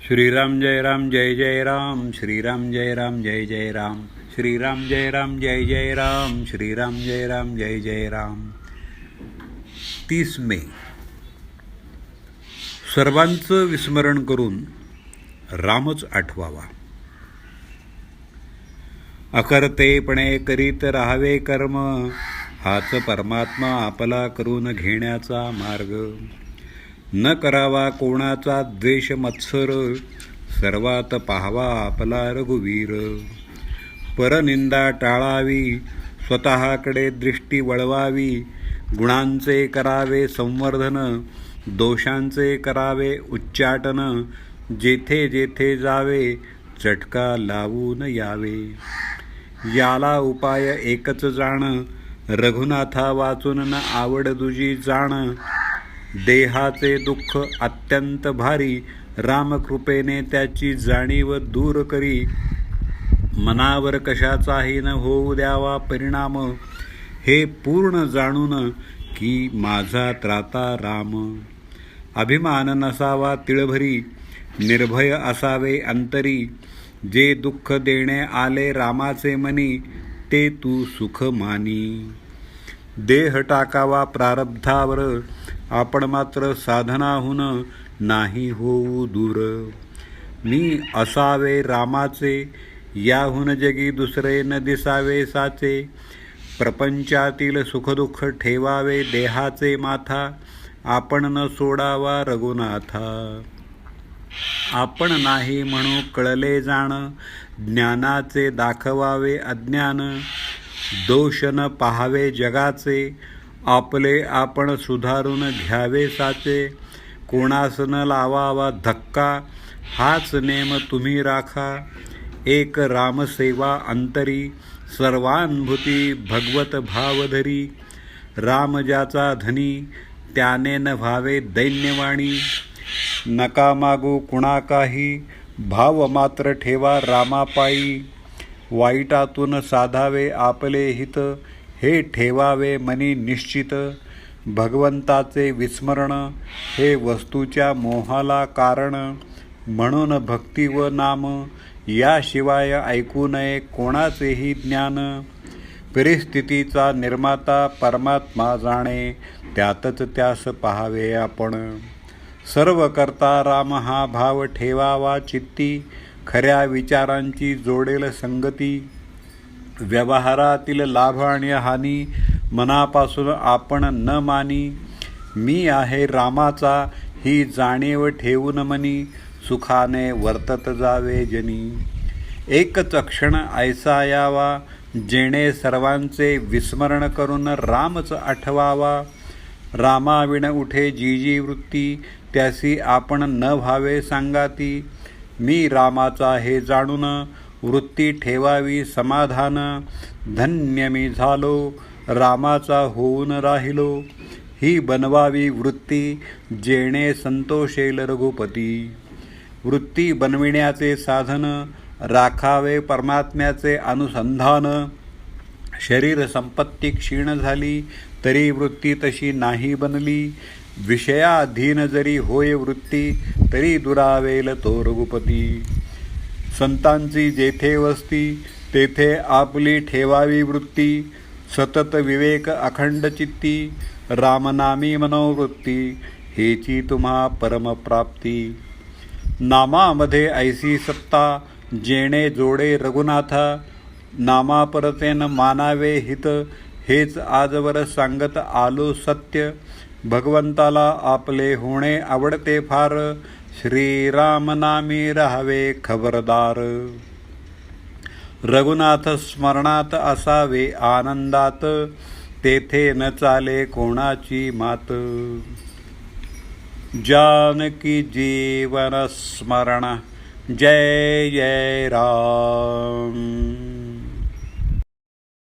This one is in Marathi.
श्रीराम जय राम जय जय राम, श्रीराम जय राम जय जय राम, श्रीराम जय राम जय जय राम, श्रीराम जय राम जय जय राम. 30 मे. सर्वांचं विस्मरण करून रामच आठवावा. अकर्तेपणे करीत राहावे कर्म, हाच परमात्मा आपला करून घेण्याचा मार्ग. न करावा कोणाचा द्वेष मत्सर, सर्वात पाहावा आपला रघुवीर. परनिंदा टाळावी, स्वतःकडे दृष्टी वळवावी. गुणांचे करावे संवर्धन, दोषांचे करावे उच्चाटन. जेथे जेथे जावे, चटका लावून यावे. याला उपाय एकच जाण, रघुनाथा वाचून न आवड तुझी जाण. देहाचे दुःख अत्यंत भारी, रामकृपेने त्याची जाणीव दूर करी. मनावर कशाचाही न होऊ द्यावा परिणाम, हे पूर्ण जाणून की माझा त्राता राम. अभिमान नसावा तिळभरी, निर्भय असावे अंतरी. जे दुःख देणे आले रामाचे मनी, ते तू सुख मानी. देह टाकावा प्रारब्धावर, आपण मात्र साधनाहून नाही होऊ दूर. मी असावे रामाचे, याहून जगी दुसरे न दिसावे साचे. प्रपंचातील सुखदुःख ठेवावे देहाचे माथा, आपण न सोडावा रघुनाथा. आपण नाही म्हणू कळले जाण, ज्ञानाचे दाखवावे अज्ञान. दोष न पाहावे जगाचे, आपले आपण सुधारून घ्यावे साचे. कोणास न लावावा धक्का, हाच नेम तुम्ही राखा. एक रामसेवा अंतरी, सर्वानुभूती भगवत भावधरी. राम ज्याचा धनी, त्याने न व्हावे दैन्यवाणी. नका मागू कुणा काही, भाव मात्र ठेवा रामापायी. वाईटातून साधावे आपले हित, हे ठेवावे मनी निश्चित. भगवंताचे विस्मरण, हे वस्तूच्या मोहाला कारण. म्हणून भक्ती व नाम, याशिवाय ऐकू नये कोणाचेही ज्ञान. परिस्थितीचा निर्माता परमात्मा जाणे, त्यातच त्यास पाहावे आपण. सर्व करता राम हा भाव ठेवावा चित्ती, खऱ्या विचारांची जोडेल संगती. व्यवहारातील लाभ आणि हानी, मनापासून आपण न मानी. मी आहे रामाचा, ही जाणीव ठेवून मनी. सुखाने वर्तत जावे जनी. एकच क्षण ऐसा यावा, जेणे सर्वांचे विस्मरण करून रामच आठवावा. रामाविण उठे जी जी वृत्ती, त्यासी आपण न व्हावे सांगाती. मी रामाचा हे जाणून, वृत्ती ठेवावी समाधान. धन्य मी झालो, रामाचा होऊन राहिलो. ही बनवावी वृत्ती, जेणे संतोषेल रघुपती. वृत्ती बनविण्याचे साधन, राखावे परमात्म्याचे अनुसंधान. शरीर संपत्ती क्षीण झाली, तरी वृत्ती तशी नाही बनली. विषयाधीन जरी होय वृत्ती, तरी दुरावेल तो रघुपती. संतांची जेथे वस्ती, तेथे आपली ठेवावी वृत्ती. सतत विवेक अखंड चित्ती, रामनामी मनोवृत्ती. हेची तुम्हा परमप्राप्ती. नामामध्ये ऐसी सत्ता, जेणे जोडे रघुनाथा. नामापरतेन मानावे हित, हेच आजवर सांगत आलो सत्य. भगवंताला आपले होणे आवडते फार, श्रीराम नामी राहावे खबरदार. रघुनाथ स्मरणात असावे आनंदात, तेथे न चाले कोणाची मात. जानकी जीवन स्मरण, जय जय राम.